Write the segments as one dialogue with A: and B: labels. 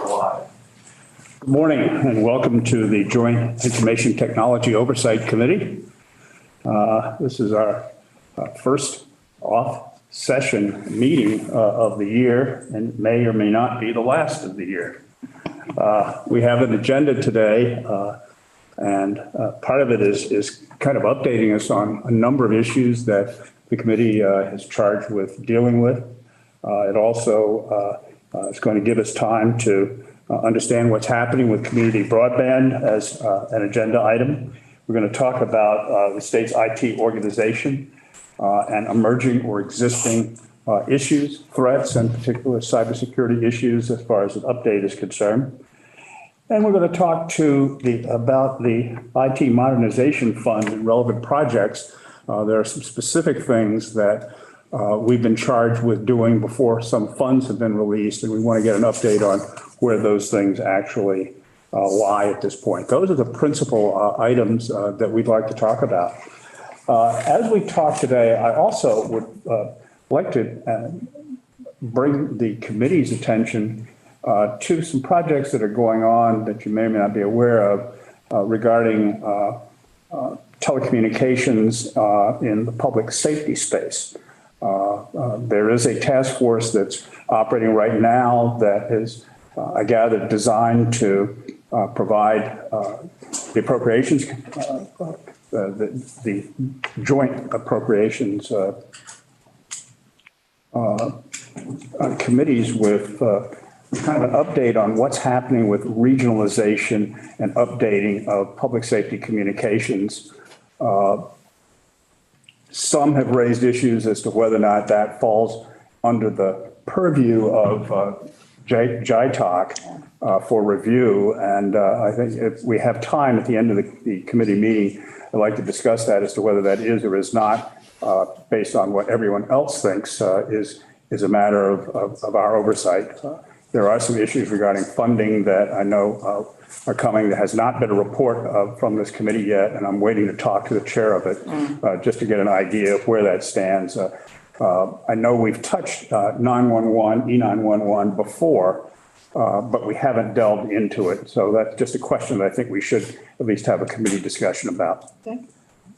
A: Good morning and welcome to the Joint Information Technology Oversight Committee. This is our first off-session meeting of the year and may or may not be the last of the year. We have an agenda today and part of it is kind of updating us on a number of issues that the committee is charged with dealing with. It also is going to give us time to understand what's happening with community broadband as an agenda item. We're going to talk about the state's IT organization and emerging or existing issues, threats, and particular cybersecurity issues as far as an update is concerned. And we're going to talk about the IT modernization fund and relevant projects. There are some specific things that we've been charged with doing before some funds have been released, and we want to get an update on where those things actually lie at this point. Those are the principal items that we'd like to talk about. As we talk today, I also would like to bring the committee's attention to some projects that are going on that you may or may not be aware of regarding telecommunications in the public safety space. There is a task force that's operating right now that is, I gather, designed to provide the appropriations, the joint appropriations committees with kind of an update on what's happening with regionalization and updating of public safety communications. Some have raised issues as to whether or not that falls under the purview of Jitoc for review. And I think if we have time at the end of the committee meeting, I'd like to discuss that as to whether that is or is not, based on what everyone else thinks is a matter of our oversight. There are some issues regarding funding that I know are coming. There has not been a report from this committee yet, and I'm waiting to talk to the chair of it just to get an idea of where that stands. I know we've touched 911, E911 before, but we haven't delved into it. So that's just a question that I think we should at least have a committee discussion about. Okay.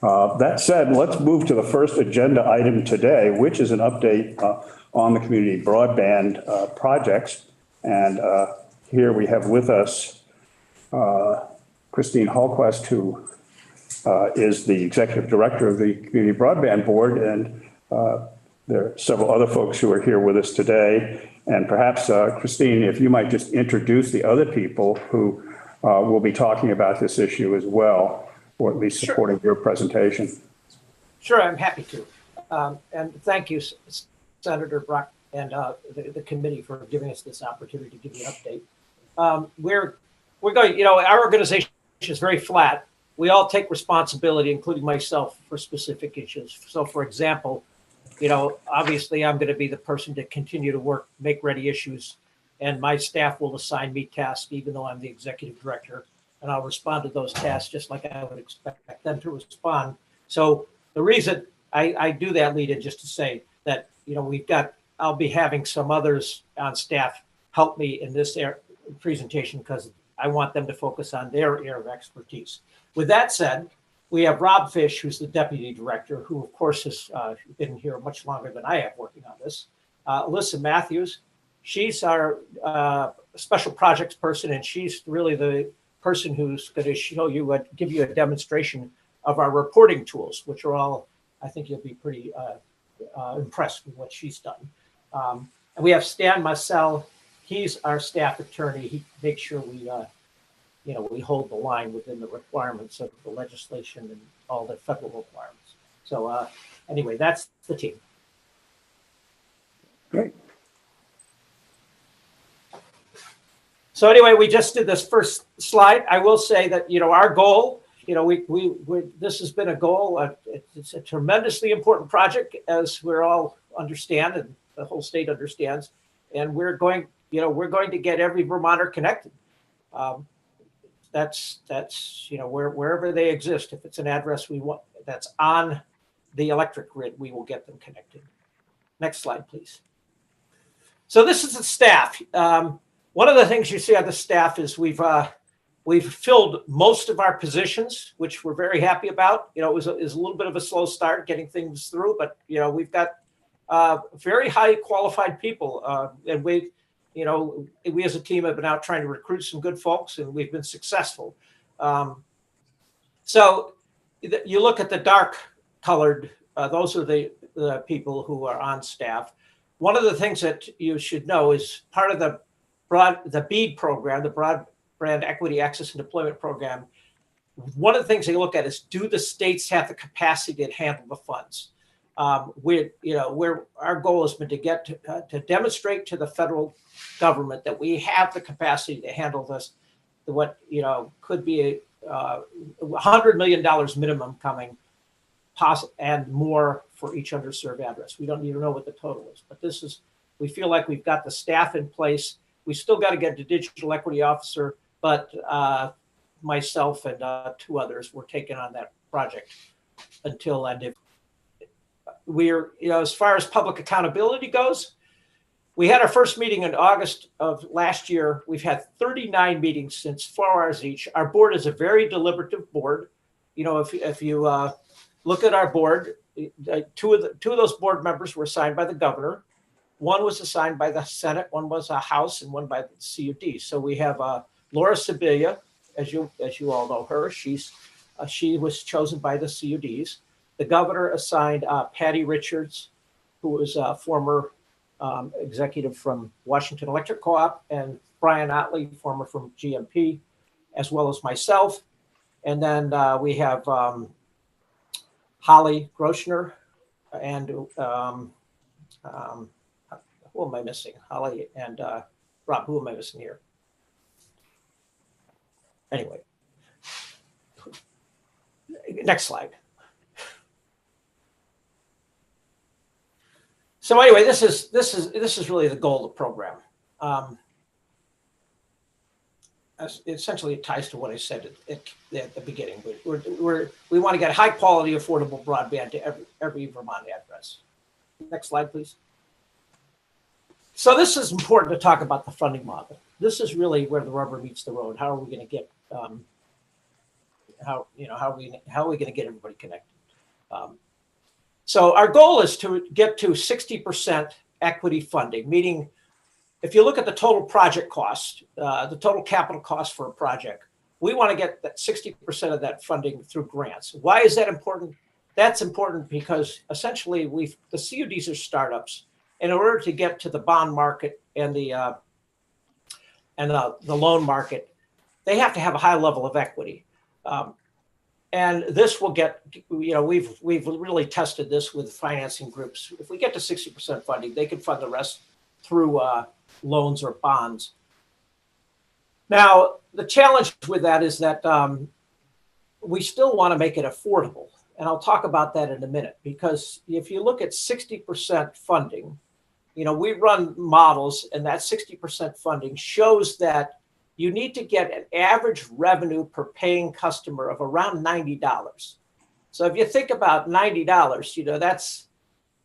A: That said, let's move to the first agenda item today, which is an update on the community broadband projects. And here we have with us Christine Hallquist, who is the executive director of the Community Broadband Board. And there are several other folks who are here with us today. And perhaps, Christine, if you might just introduce the other people who will be talking about this issue as well, or at least supporting your presentation. Sure,
B: I'm happy to. And thank you, Senator Brock, and the committee for giving us this opportunity to give you an update. We're going, our organization is very flat. We all take responsibility, including myself, for specific issues. So, for example, obviously I'm going to be the person to continue to work, make ready issues, and my staff will assign me tasks, even though I'm the executive director, and I'll respond to those tasks just like I would expect them to respond. So the reason I do that, Lita, just to say that, I'll be having some others on staff help me in this presentation because I want them to focus on their area of expertise. With that said, we have Rob Fish, who's the deputy director, who of course has been here much longer than I have working on this. Alyssa Matthews, she's our special projects person, and she's really the person who's going to show you, give you a demonstration of our reporting tools, which are all, I think you'll be pretty impressed with what she's done. And we have Stan Marcel. He's our staff attorney. He makes sure we, we hold the line within the requirements of the legislation and all the federal requirements. So anyway, that's the team. Great. So anyway, we just did this first slide. I will say that, our goal, this has been a goal. It's a tremendously important project, as we're all understand and the whole state understands. And we're going to get every Vermonter connected. That's wherever they exist. If it's an address we want that's on the electric grid, we will get them connected. Next slide, please. So this is the staff. One of the things you see on the staff is we've filled most of our positions, which we're very happy about. You know, it was a little bit of a slow start getting things through, but you know, we've got very high qualified people, and we as a team have been out trying to recruit some good folks, and we've been successful. So you look at the dark colored; those are the people who are on staff. One of the things that you should know is part of the BEAD program, the Broadband Equity Access and Deployment Program. One of the things they look at is, do the states have the capacity to handle the funds? Where our goal has been to get to demonstrate to the federal government that we have the capacity to handle this, what could be $100 million minimum coming, and more for each underserved address. We don't even know what the total is, but we feel like we've got the staff in place. We still got to get the digital equity officer, but myself and 2 others were taking on that project until then. We're, as far as public accountability goes, we had our first meeting in August of last year. We've had 39 meetings since, 4 hours each. Our board is a very deliberative board. If you look at our board, two of those board members were assigned by the governor. One was assigned by the Senate, one was a House, and one by the CUD. So we have Laura Sibilia, as you all know her. She was chosen by the CUDs. The governor assigned Patty Richards, who was a former executive from Washington Electric Co-op, and Brian Otley, former from GMP, as well as myself. And then we have Holly Groschner and who am I missing? Holly and Rob, who am I missing here? Anyway, next slide. So anyway, this is really the goal of the program. Essentially, it ties to what I said at the beginning. We want to get high quality, affordable broadband to every Vermont address. Next slide, please. So this is important to talk about the funding model. This is really where the rubber meets the road. How are we going to get how are we going to get everybody connected? So our goal is to get to 60% equity funding, meaning if you look at the total project cost, the total capital cost for a project, we want to get that 60% of that funding through grants. Why is that important? That's important because essentially the CUDs are startups. In order to get to the bond market and the loan market, they have to have a high level of equity. And this will get, we've really tested this with financing groups. If we get to 60% funding, they can fund the rest through loans or bonds. Now, the challenge with that is that we still want to make it affordable. And I'll talk about that in a minute, because if you look at 60% funding, we run models, and that 60% funding shows that you need to get an average revenue per paying customer of around $90. So if you think about $90,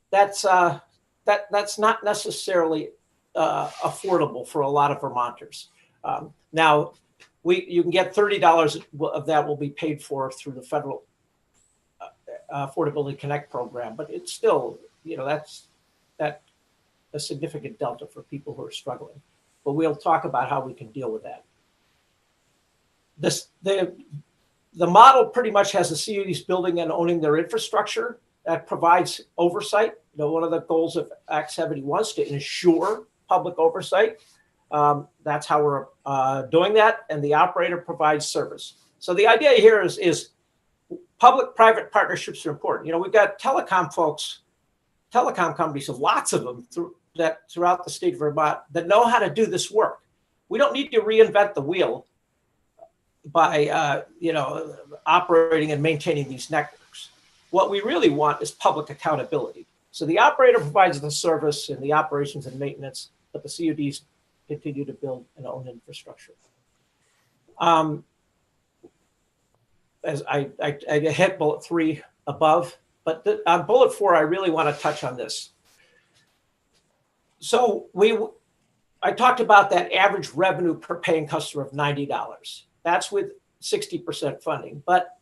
B: that's not necessarily affordable for a lot of Vermonters. Now, you can get $30 of that will be paid for through the federal Affordability Connect program, but it's still, that's a significant delta for people who are struggling. But we'll talk about how we can deal with that. The model pretty much has the CUDs building and owning their infrastructure that provides oversight. One of the goals of Act 71 is to ensure public oversight. That's how we're doing that, and the operator provides service. So the idea here is public-private partnerships are important. We've got telecom folks, telecom companies, lots of them throughout the state of Vermont that know how to do this work. We don't need to reinvent the wheel by operating and maintaining these networks. What we really want is public accountability. So the operator provides the service and the operations and maintenance, but the CUDs continue to build and own infrastructure. As I hit bullet 3 above, but on bullet 4, I really want to touch on this. So I talked about that average revenue per paying customer of $90. That's with 60% funding. But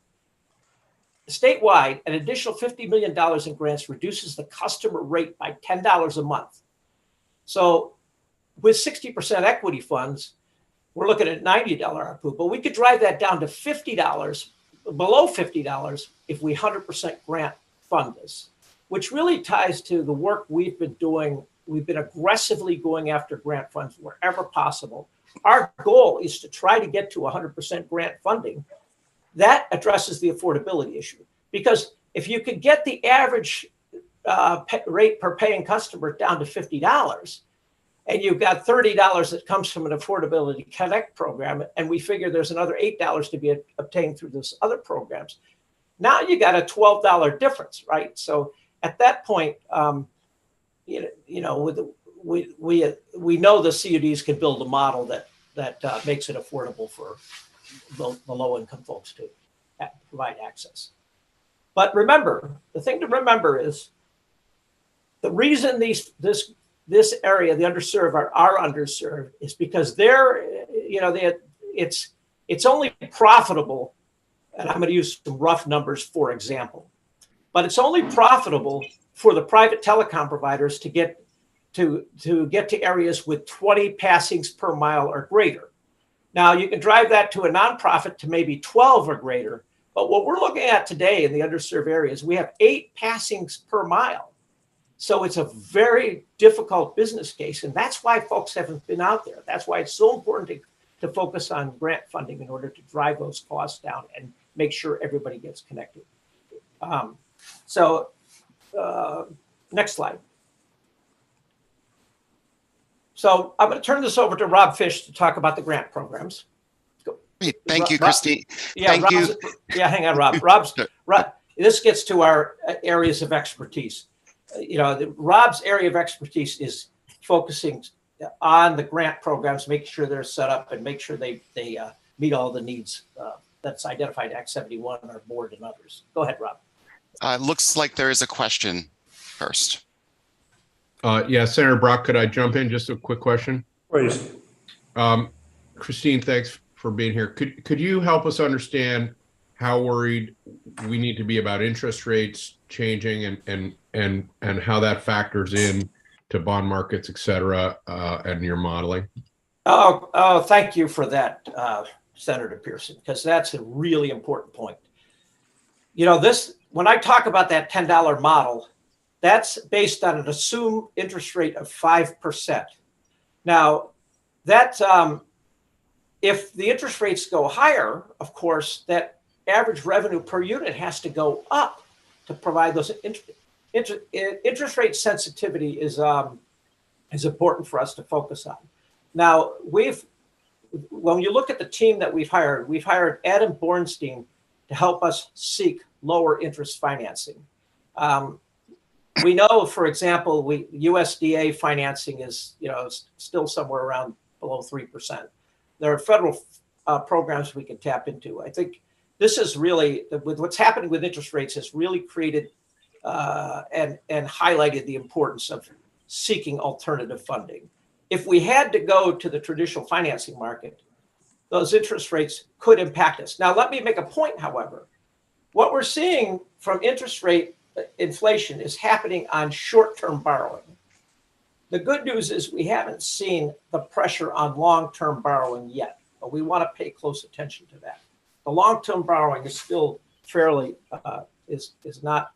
B: statewide, an additional $50 million in grants reduces the customer rate by $10 a month. So with 60% equity funds, we're looking at $90 ARPU, but we could drive that down to $50, below $50 if we 100% grant fund this, which really ties to the work we've been doing. We've been aggressively going after grant funds wherever possible. Our goal is to try to get to 100% grant funding. That addresses the affordability issue, because if you could get the average rate per paying customer down to $50, and you've got $30 that comes from an Affordability Connect program, and we figure there's another $8 to be obtained through those other programs, now you got a $12 difference, right? So at that point, we know the CUDs can build a model that makes it affordable for the low-income folks to provide access. But remember, the thing to remember is the reason this area, the underserved, are underserved is because it's only profitable, and I'm going to use some rough numbers for example, but it's only profitable for the private telecom providers to get to areas with 20 passings per mile or greater. Now you can drive that to a nonprofit to maybe 12 or greater, but what we're looking at today in the underserved areas, we have 8 passings per mile. So it's a very difficult business case, and that's why folks haven't been out there. That's why it's so important to focus on grant funding in order to drive those costs down and make sure everybody gets connected. Next slide. So I'm going to turn this over to Rob Fish to talk about the grant programs.
C: Great. Thank you, Christine.
B: Yeah,
C: Thank you.
B: Yeah, hang on, Rob. This gets to our areas of expertise. Rob's area of expertise is focusing on the grant programs, making sure they're set up and make sure they meet all the needs that's identified Act 71, our board and others. Go ahead, Rob.
C: Looks like there is a question first.
D: Yeah, Senator Brock, could I jump in? Just a quick question.
A: Please.
D: Christine, thanks for being here. Could you help us understand how worried we need to be about interest rates changing and how that factors in to bond markets, et cetera, and your modeling?
B: Oh, thank you for that, Senator Pearson, because that's a really important point. When I talk about that $10 model, that's based on an assumed interest rate of 5%. Now, if the interest rates go higher, of course, that average revenue per unit has to go up to provide those interest rate sensitivity is important for us to focus on. Now, when you look at the team that we've hired Adam Bornstein to help us seek lower interest financing. We know, for example, USDA financing is still somewhere around below 3%. There are federal programs we can tap into. I think this is really, with what's happening with interest rates, has really created and highlighted the importance of seeking alternative funding. If we had to go to the traditional financing market, those interest rates could impact us. Now, let me make a point, however. What we're seeing from interest rate inflation is happening on short-term borrowing. The good news is we haven't seen the pressure on long-term borrowing yet, but we want to pay close attention to that. The long-term borrowing is still fairly is not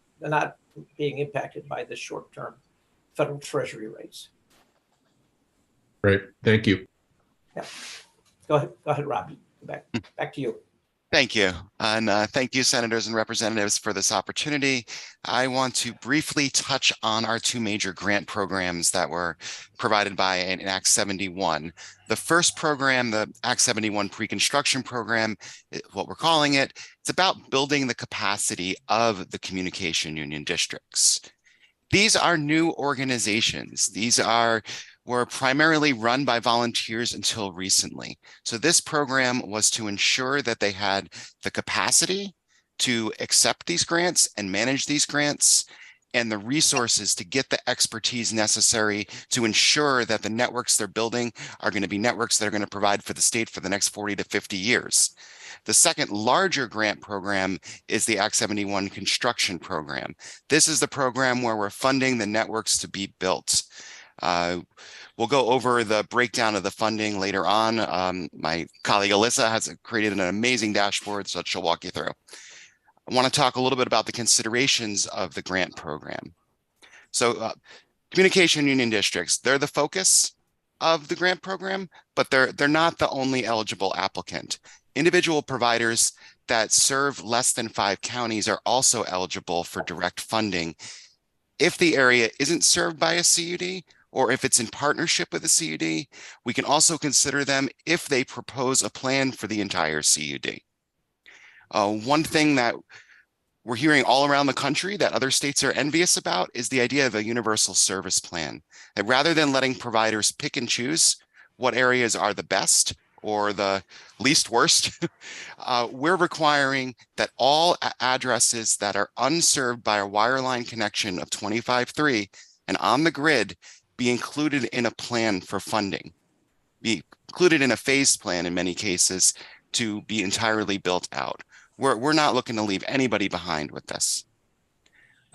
B: being impacted by the short-term federal treasury rates.
D: Great, thank you.
B: Yeah, go ahead, Rob. Back to you.
C: Thank you. And thank you, senators and representatives, for this opportunity. I want to briefly touch on our 2 major grant programs that were provided by an Act 71. The first program, the Act 71 pre-construction program, what we're calling it, it's about building the capacity of the communication union districts. These are new organizations. Were primarily run by volunteers until recently. So this program was to ensure that they had the capacity to accept these grants and manage these grants, and the resources to get the expertise necessary to ensure that the networks they're building are going to be networks that are going to provide for the state for the next 40 to 50 years. The second larger grant program is the Act 71 construction program. This is the program where we're funding the networks to be built. We'll go over the breakdown of the funding later on. My colleague Alyssa has created an amazing dashboard, so she'll walk you through. I want to talk a little bit about the considerations of the grant program. So communication union districts, they're the focus of the grant program, but they're not the only eligible applicant. Individual providers that serve less than 5 counties are also eligible for direct funding if the area isn't served by a CUD, or if it's in partnership with a CUD. We can also consider them if they propose a plan for the entire CUD. One thing that we're hearing all around the country that other states are envious about is the idea of a universal service plan. That rather than letting providers pick and choose what areas are the best or the least worst, we're requiring that all addresses that are unserved by a wireline connection of 25.3 and on the grid be included in a plan for funding, be included in a phased plan in many cases to be entirely built out. We're not looking to leave anybody behind with this.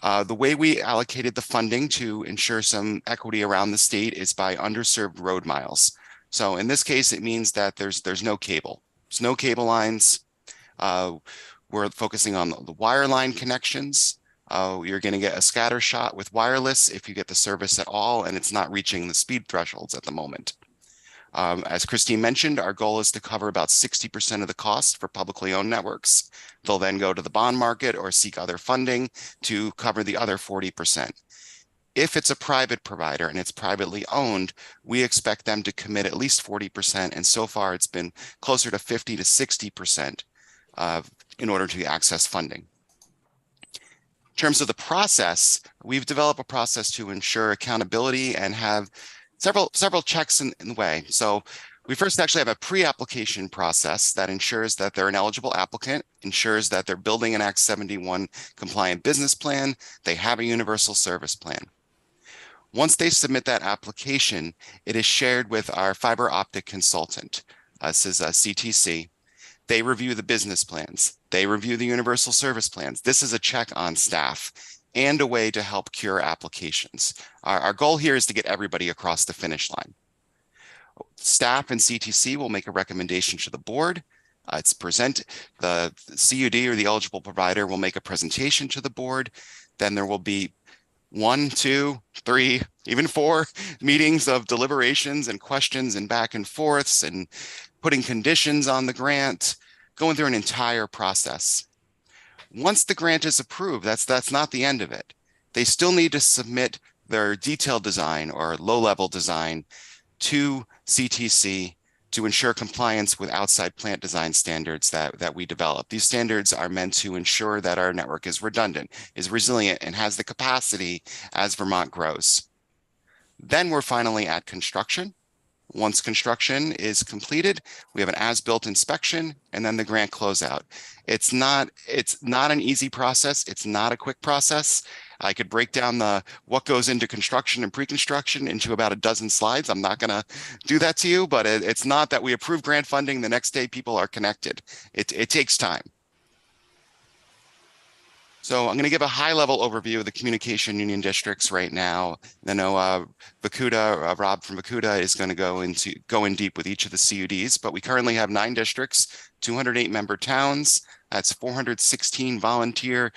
C: The way we allocated the funding to ensure some equity around the state is by underserved road miles. So in this case, it means that there's no cable. There's no cable lines. We're focusing on the wireline connections. You're going to get a scatter shot with wireless if you get the service at all, and it's not reaching the speed thresholds at the moment. As Christine mentioned, our goal is to cover about 60% of the cost for publicly owned networks. They'll then go to the bond market or seek other funding to cover the other 40%. If it's a private provider and it's privately owned, we expect them to commit at least 40%, and so far it's been closer to 50 to 60% in order to access funding. In terms of the process, we've developed a process to ensure accountability and have several checks in the way. So we first actually have a pre-application process that ensures that they're an eligible applicant, ensures that they're building an Act 71 compliant business plan, they have a universal service plan. Once they submit that application, it is shared with our fiber optic consultant. This is a CTC. They review the business plans. They review the universal service plans. This is a check on staff and a way to help cure applications. Our goal here is to get everybody across the finish line. Staff and CTC will make a recommendation to the board. The CUD or the eligible provider will make a presentation to the board. Then there will be 1, 2, 3, even 4 meetings of deliberations and questions and back and forths and putting conditions on the grant, going through an entire process. Once the grant is approved, that's not the end of it. They still need to submit their detailed design or low-level design to CTC to ensure compliance with outside plant design standards that we develop. These standards are meant to ensure that our network is redundant, is resilient, and has the capacity as Vermont grows. Then we're finally at construction. Once construction is completed, we have an as-built inspection and then the grant closeout. It's not an easy process. It's not a quick process. I could break down what goes into construction and pre-construction into about a dozen slides. I'm not going to do that to you, but it's not that we approve grant funding the next day people are connected. It takes time. So I'm going to give a high-level overview of the communication union districts right now. I know Rob from Vacuda is going to go in deep with each of the CUDs, but we currently have 9 districts, 208 member towns. That's 416 volunteers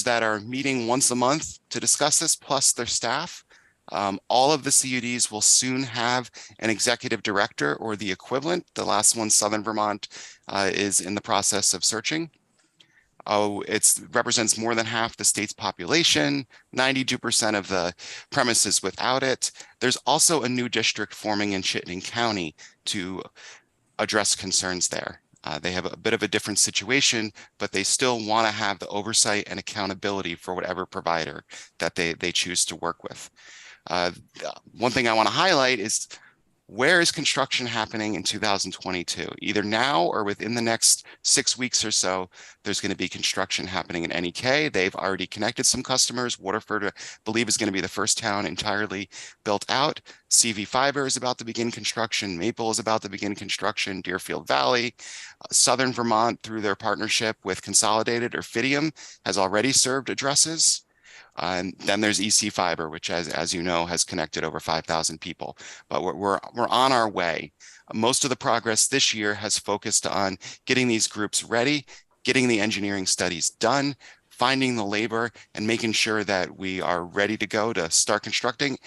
C: that are meeting once a month to discuss this, plus their staff. All of the CUDs will soon have an executive director or the equivalent. The last one, Southern Vermont, is in the process of searching. It represents more than half the state's population, 92% of the premises without it. There's also a new district forming in Chittenden County to address concerns there. They have a bit of a different situation, but they still want to have the oversight and accountability for whatever provider that they choose to work with. One thing I want to highlight is where is construction happening in 2022? Either now or within the next 6 weeks or so, there's going to be construction happening in NEK. They've already connected some customers. Waterford, I believe, is going to be the first town entirely built out. CV Fiber is about to begin construction. Maple is about to begin construction. Deerfield Valley, Southern Vermont, through their partnership with Consolidated or Fidium, has already served addresses. And then there's EC Fiber, which, as you know, has connected over 5,000 people. But we're on our way. Most of the progress this year has focused on getting these groups ready, getting the engineering studies done, finding the labor, and making sure that we are ready to go to start constructing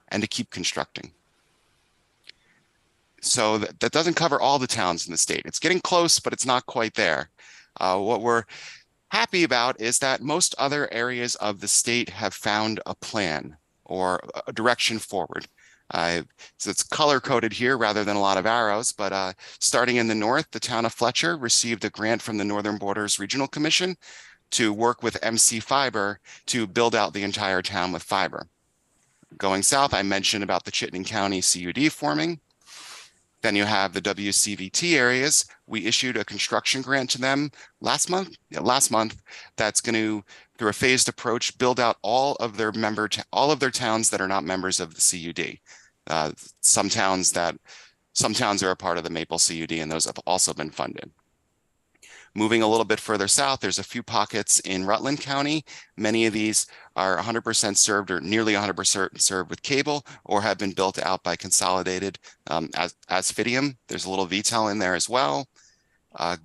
C: and to keep constructing. So that doesn't cover all the towns in the state. It's getting close, but it's not quite there. What we're happy about is that most other areas of the state have found a plan or a direction forward. So it's color coded here rather than a lot of arrows, but starting in the north, the town of Fletcher received a grant from the Northern Borders Regional Commission to work with MC Fiber to build out the entire town with fiber. Going south, I mentioned about the Chittenden County CUD forming. Then you have the WCVT areas. We issued a construction grant to them last month. That's going to, through a phased approach, build out all of their towns that are not members of the CUD. Some towns are a part of the Maple CUD, and those have also been funded. Moving a little bit further south, there's a few pockets in Rutland County. Many of these are 100% served or nearly 100% served with cable or have been built out by Consolidated as Fidium. There's a little VTEL in there as well.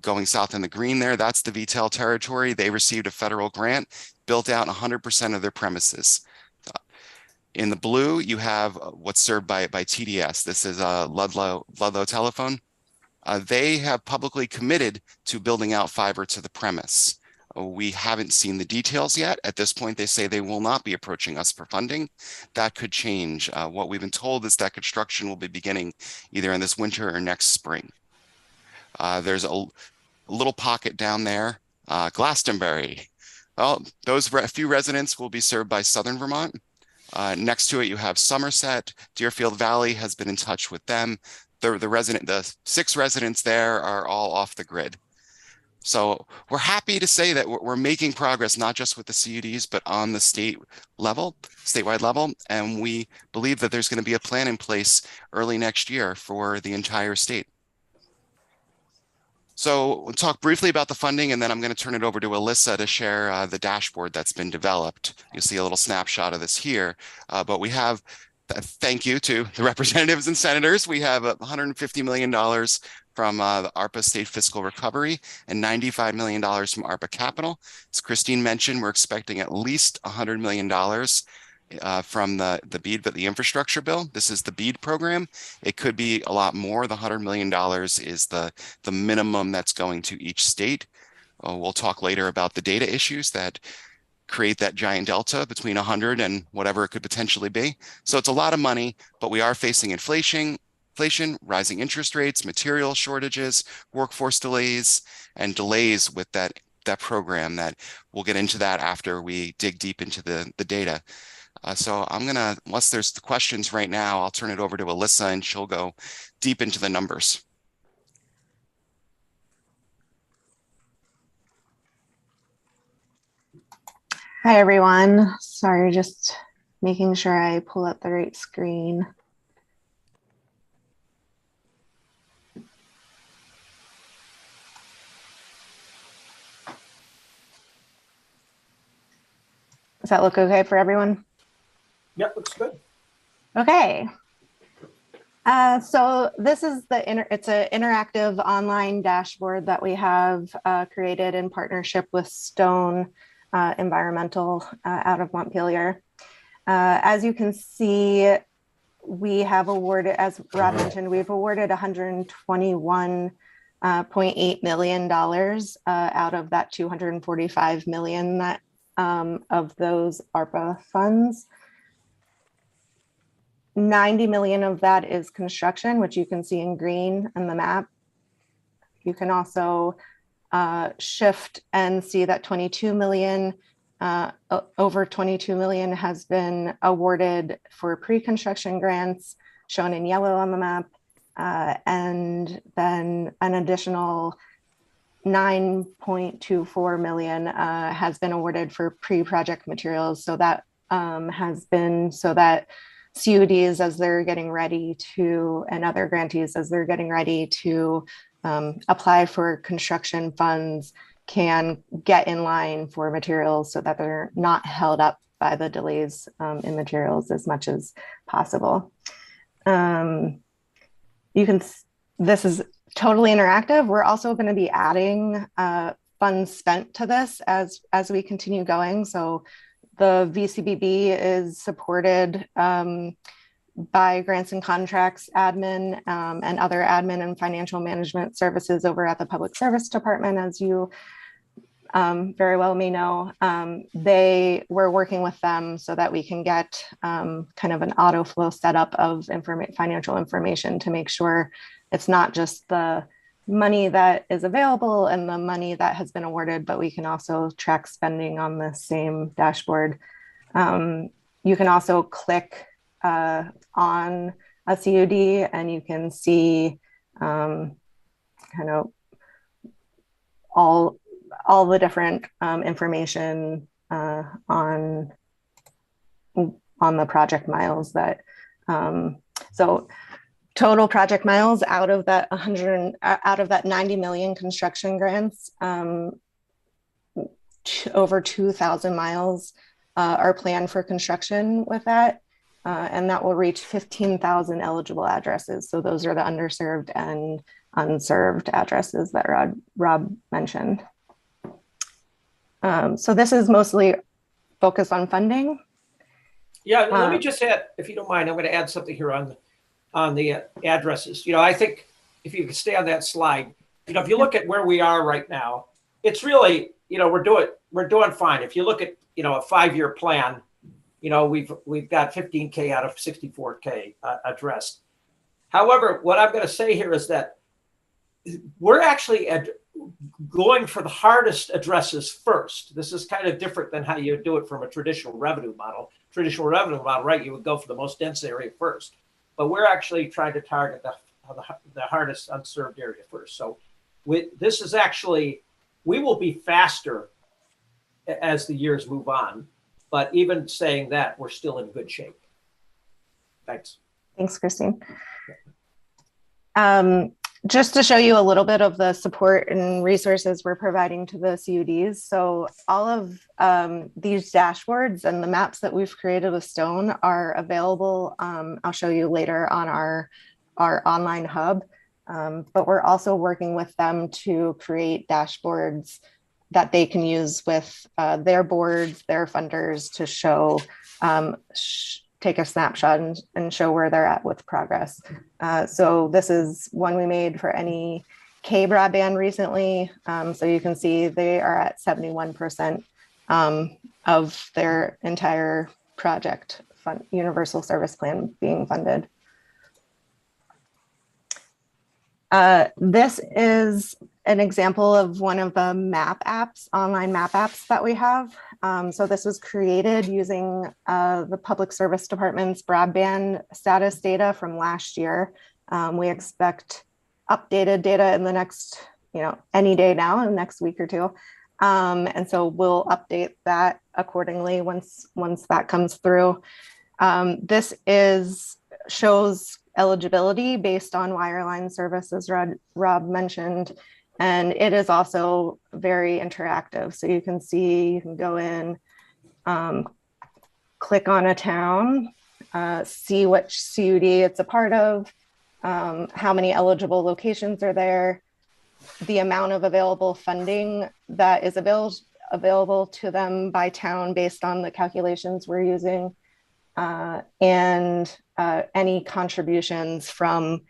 C: Going south in the green there, that's the VTEL territory. They received a federal grant, built out 100% of their premises. In the blue, you have what's served by TDS. This is Ludlow Telephone. They have publicly committed to building out fiber to the premise. We haven't seen the details yet. At this point, they say they will not be approaching us for funding. That could change. What we've been told is that construction will be beginning either in this winter or next spring. There's a little pocket down there, Glastonbury. Well, those few residents will be served by Southern Vermont. Next to it, you have Somerset. Deerfield Valley has been in touch with them. The 6 residents there are all off the grid. So we're happy to say that we're making progress, not just with the CUDs, but on the statewide level. And we believe that there's going to be a plan in place early next year for the entire state. So we'll talk briefly about the funding, and then I'm going to turn it over to Alyssa to share the dashboard that's been developed. You'll see a little snapshot of this here, but we have, thank you to the representatives and senators. We have $150 million from the ARPA State Fiscal Recovery and $95 million from ARPA Capital. As Christine mentioned, we're expecting at least $100 million from the BEAD, but the infrastructure bill. This is the BEAD program. It could be a lot more. The $100 million is the minimum that's going to each state. We'll talk later about the data issues that create that giant delta between 100 and whatever it could potentially be. So it's a lot of money, but we are facing inflation, rising interest rates, material shortages, workforce delays, and delays with that program. That we'll get into that after we dig deep into the data. So I'm gonna, unless there's questions right now, I'll turn it over to Alyssa and she'll go deep into the numbers.
E: Hi, everyone. Sorry, just making sure I pull up the right screen. Does that look okay for everyone?
B: Yep, looks good.
E: Okay. So this is it's an interactive online dashboard that we have created in partnership with Stone Environmental out of Montpelier. As you can see, we have awarded, as Rob mentioned, we've awarded $121.8 million out of that $245 million that of those ARPA funds. 90 million of that is construction, which you can see in green on the map. You can also shift and see that 22 million, over 22 million has been awarded for pre-construction grants, shown in yellow on the map. And then an additional 9.24 million has been awarded for pre-project materials. So that has been so that CUDs as they're getting ready to, and other grantees as they're getting ready to apply for construction funds can get in line for materials so that they're not held up by the delays in materials as much as possible. This is totally interactive. We're also going to be adding funds spent to this as we continue going. So the VCBB is supported by grants and contracts admin and other admin and financial management services over at the Public Service Department, as you very well may know. We're working with them so that we can get kind of an auto flow setup of financial information to make sure it's not just the money that is available and the money that has been awarded, but we can also track spending on the same dashboard. You can also click on a CUD and you can see kind of all the different information on the project miles that so total project miles out of that 90 million construction grants, over 2,000 miles are planned for construction with that, and that will reach 15,000 eligible addresses. So those are the underserved and unserved addresses that Rob mentioned. So this is mostly focused on funding.
B: Yeah, let me just add, if you don't mind, I'm going to add something here on the addresses. I think if you could stay on that slide, if you look at where we are right now, it's really, we're doing fine. If you look at, a 5-year plan, we've got 15K out of 64K addressed. However, what I'm going to say here is that we're actually going for the hardest addresses first. This is kind of different than how you do it from a traditional revenue model. Traditional revenue model, right? You would go for the most dense area first, but we're actually trying to target the hardest unserved area first. So this is actually, we will be faster as the years move on, but even saying that, we're still in good shape. Thanks.
E: Thanks, Christine. Just to show you a little bit of the support and resources we're providing to the CUDs. So all of these dashboards and the maps that we've created with Stone are available. I'll show you later on our online hub, but we're also working with them to create dashboards that they can use with their boards, their funders to show, take a snapshot and show where they're at with progress. So this is one we made for any K broadband recently. So you can see they are at 71% of their entire project universal service plan being funded. This is an example of one of the map apps, online map apps that we have. So this was created using the Public Service Department's broadband status data from last year. We expect updated data in the next, any day now, in the next week or two. And so we'll update that accordingly once that comes through. This shows eligibility based on wireline service, as Rob mentioned, and it is also very interactive. So you can see, you can go in, click on a town, see which CUD it's a part of, how many eligible locations are there, the amount of available funding that is available to them by town based on the calculations we're using, and any contributions from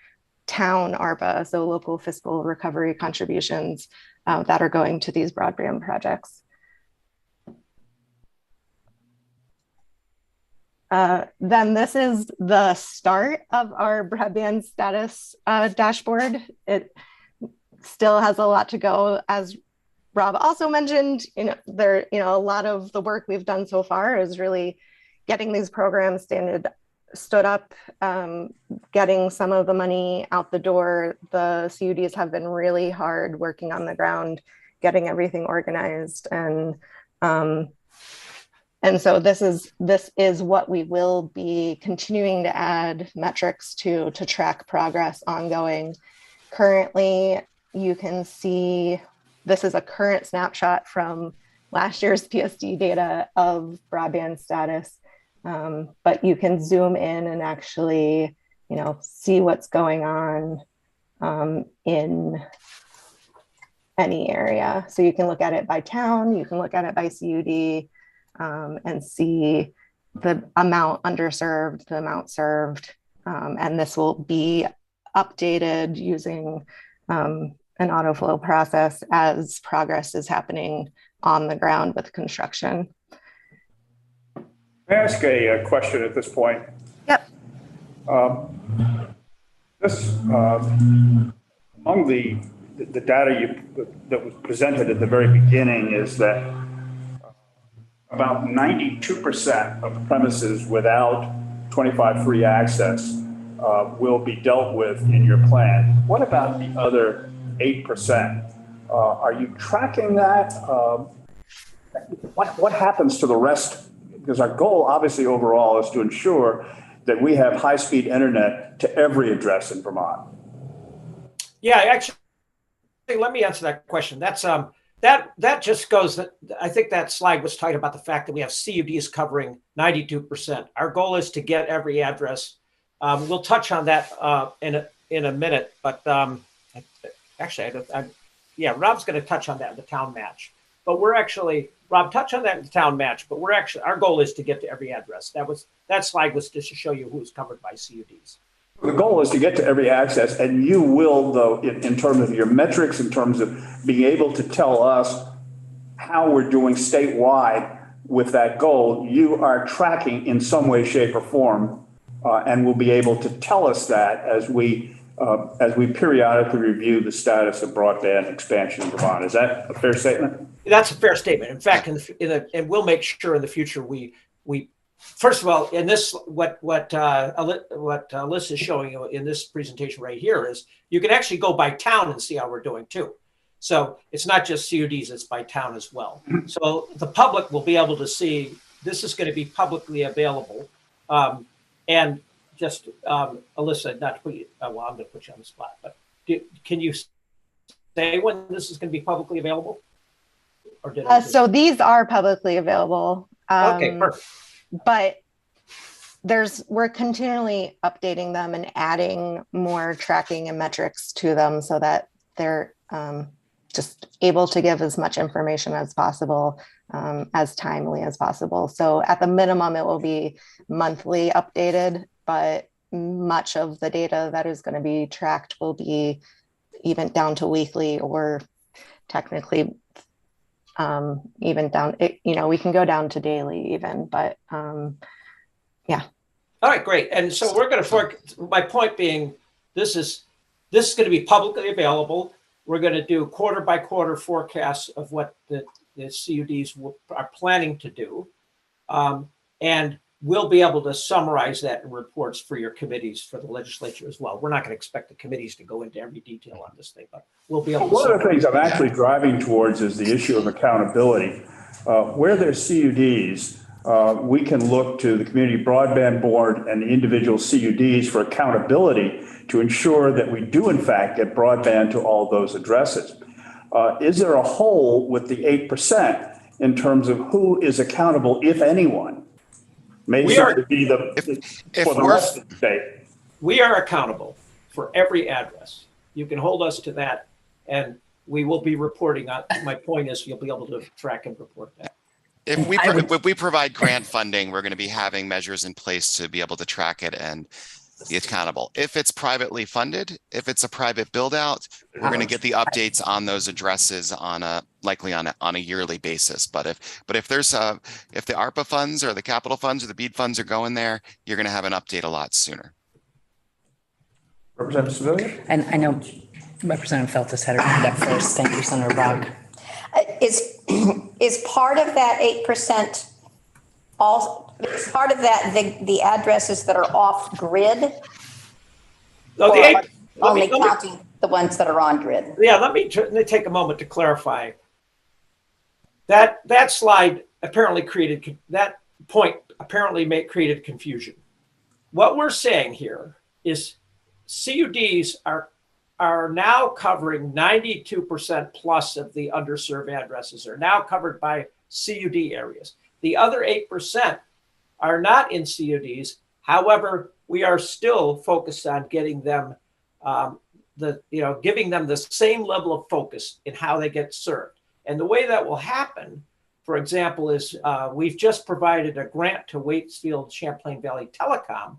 E: town ARPA, so local fiscal recovery contributions that are going to these broadband projects. Then this is the start of our broadband status dashboard. It still has a lot to go. As Rob also mentioned, a lot of the work we've done so far is really getting these programs stood up, getting some of the money out the door. The CUDs have been really hard working on the ground, getting everything organized, and so this is what we will be continuing to add metrics to track progress ongoing. Currently, you can see this is a current snapshot from last year's PSD data of broadband status, but you can zoom in and actually, see what's going on in any area. So you can look at it by town, you can look at it by CUD, and see the amount underserved, the amount served, and this will be updated using an autoflow process as progress is happening on the ground with construction.
A: May I ask a question at this point?
E: Yep.
A: Among the data that was presented at the very beginning is that about 92% of premises without 25 free access will be dealt with in your plan. What about the other 8%? Are you tracking that? What happens to the rest? Because our goal, obviously, overall, is to ensure that we have high-speed internet to every address in Vermont.
B: Yeah, actually, let me answer that question. That's that just goes that I think that slide was tight about the fact that we have CUDs covering 92%. Our goal is to get every address. We'll touch on that in a minute, but actually, Rob's going to touch on that in the town match. But Rob, touch on that in the town match. But our goal is to get to every address. That slide was just to show you who's covered by CUDs.
A: The goal is to get to every access, and you will, though, in terms of your metrics, in terms of being able to tell us how we're doing statewide with that goal, you are tracking in some way, shape, or form, and will be able to tell us that as we periodically review the status of broadband expansion in Vermont. Is that a fair statement?
B: That's a fair statement. In fact, and we'll make sure in the future we first of all, in this what Alyssa is showing you in this presentation right here is you can actually go by town and see how we're doing too. So it's not just CUDs; it's by town as well. So the public will be able to see. This is going to be publicly available, and just Alyssa, not to put you. Well, I'm going to put you on the spot, but can you say when this is going to be publicly available? Or
E: so these are publicly available.
B: Okay, perfect.
E: But we're continually updating them and adding more tracking and metrics to them so that they're just able to give as much information as possible, as timely as possible. So at the minimum, it will be monthly updated, but much of the data that is going to be tracked will be even down to weekly or technically even down, we can go down to daily even, but yeah.
B: All right, great. And so we're going to, my point being, this is going to be publicly available. We're going to do quarter by quarter forecasts of what the CUDs are planning to do. And we'll be able to summarize that in reports for your committees, for the legislature as well. We're not going to expect the committees to go into every detail on this thing, but we'll be able to.
A: One of the things I'm actually driving towards is the issue of accountability. Where there's CUDs, we can look to the Community Broadband Board and the individual CUDs for accountability to ensure that we do, in fact, get broadband to all those addresses. Is there a hole with the 8% in terms of who is accountable, if anyone? May be for the rest of the state.
B: We are accountable for every address. You can hold us to that, and we will be reporting on. My point is, you'll be able to track and report that.
C: If we provide grant funding, we're going to be having measures in place to be able to track it and be accountable. If it's privately funded, if it's a private build out, we're going to get the updates on those addresses likely on a yearly basis. But if there's if the ARPA funds or the capital funds or the BEAD funds are going there, you're going to have an update a lot sooner.
A: Representative Sevilla?
F: And I know Representative Feltus had her hand up first. Thank you, Senator Brock.
G: Is part of that 8% all It's part of that, the addresses that are off grid,
B: No,
G: or only counting the ones that are on grid?
B: yeah, let me take a moment to clarify. That slide apparently created, that point apparently created confusion. What we're saying here is CUDs are now covering 92% plus of the underserved addresses are now covered by CUD areas. The other 8% are not in CUDs. However, we are still focused on getting them giving them the same level of focus in how they get served. And the way that will happen, for example, is we've just provided a grant to Waitsfield Champlain Valley Telecom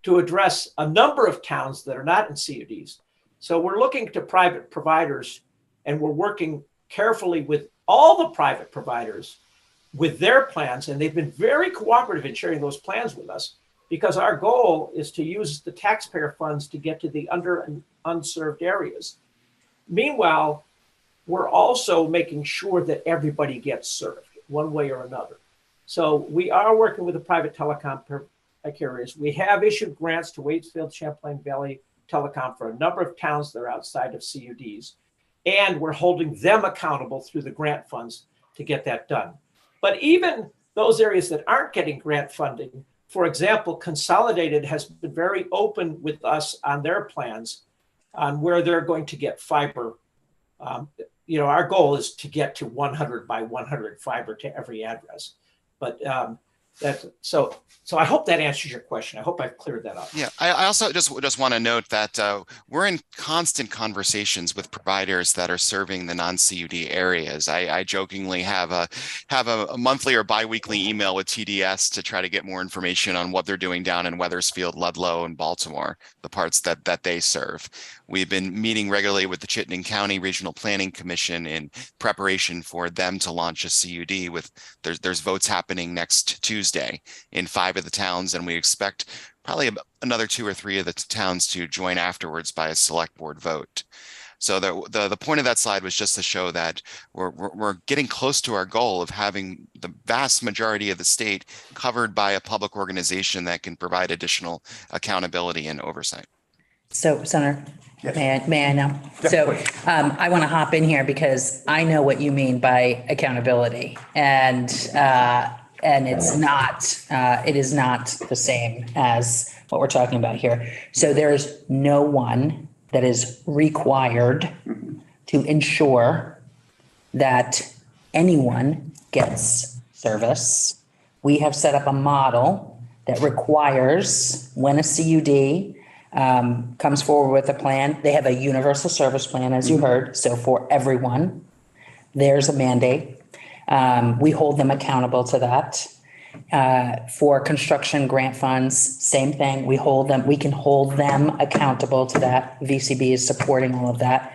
B: to address a number of towns that are not in CUDs. So we're looking to private providers, and we're working carefully with all the private providers with their plans, and they've been very cooperative in sharing those plans with us, because our goal is to use the taxpayer funds to get to the under and unserved areas. Meanwhile, we're also making sure that everybody gets served one way or another. So we are working with the private telecom carriers. We have issued grants to Waitsfield Champlain Valley Telecom for a number of towns that are outside of CUDs, and we're holding them accountable through the grant funds to get that done. But even those areas that aren't getting grant funding, for example, Consolidated has been very open with us on their plans on where they're going to get fiber. Our goal is to get to 100 by 100 fiber to every address. But so I hope that answers your question. I hope I've cleared that up.
C: Yeah, I also just want to note that we're in constant conversations with providers that are serving the non-CUD areas. I jokingly have a monthly or biweekly email with TDS to try to get more information on what they're doing down in Wethersfield, Ludlow, and Baltimore, the parts that they serve. We've been meeting regularly with the Chittenden County Regional Planning Commission in preparation for them to launch a CUD. There's votes happening next Tuesday in 5 of the towns, and we expect probably another 2 or 3 of the towns to join afterwards by a select board vote. So the point of that slide was just to show that we're getting close to our goal of having the vast majority of the state covered by a public organization that can provide additional accountability and oversight.
F: So, Senator,
A: Yes.
F: may I now?
A: Yeah,
F: So
A: please.
F: I want to hop in here because I know what you mean by accountability, and it's not, it is not the same as what we're talking about here. So there's no one that is required to ensure that anyone gets service. We have set up a model that requires when a CUD comes forward with a plan, they have a universal service plan, as you heard. So for everyone, there's a mandate. We hold them accountable to that. For construction grant funds, same thing. We can hold them accountable to that. VCB is supporting all of that.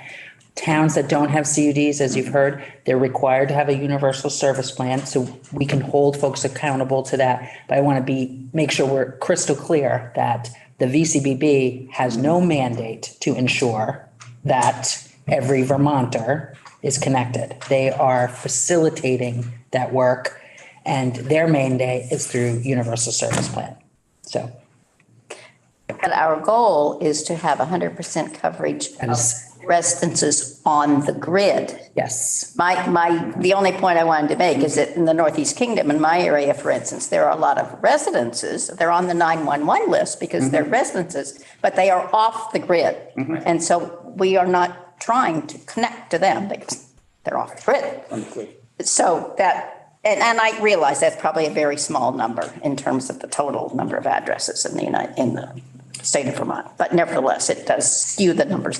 F: Towns that don't have CUDs, as you've heard, they're required to have a universal service plan. So we can hold folks accountable to that. But I want to make sure we're crystal clear that the VCBB has no mandate to ensure that every Vermonter is connected. They are facilitating that work, and their mandate is through universal service plan. So
G: But our goal is to have 100% coverage
F: that
G: of
F: is,
G: residences on the grid.
F: yes.
G: The only point I wanted to make is that in the Northeast Kingdom, in my area, for instance, there are a lot of residences. They're on the 911 list because they're residences, but they are off the grid. And so we are not trying to connect to them because they're off the grid. So that, and I realize that's probably a very small number in terms of the total number of addresses in the state of Vermont, but nevertheless, it does skew the numbers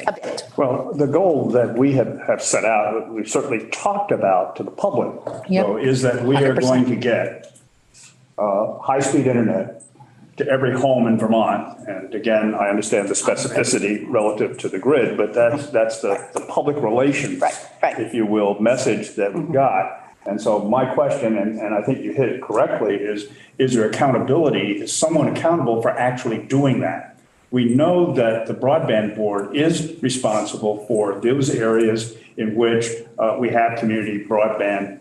G: a bit.
A: Well, the goal that we have set out, we've certainly talked about to the public,
F: Yep.
A: though, is that we are
F: 100%.
A: going to get high-speed internet to every home in Vermont. And again, I understand the specificity relative to the grid, but that's the public relations,
G: Right.
A: if you will, message that we've got. And so my question, and I think you hit it correctly, is there accountability? Is someone accountable for actually doing that? We know that the broadband board is responsible for those areas in which we have community broadband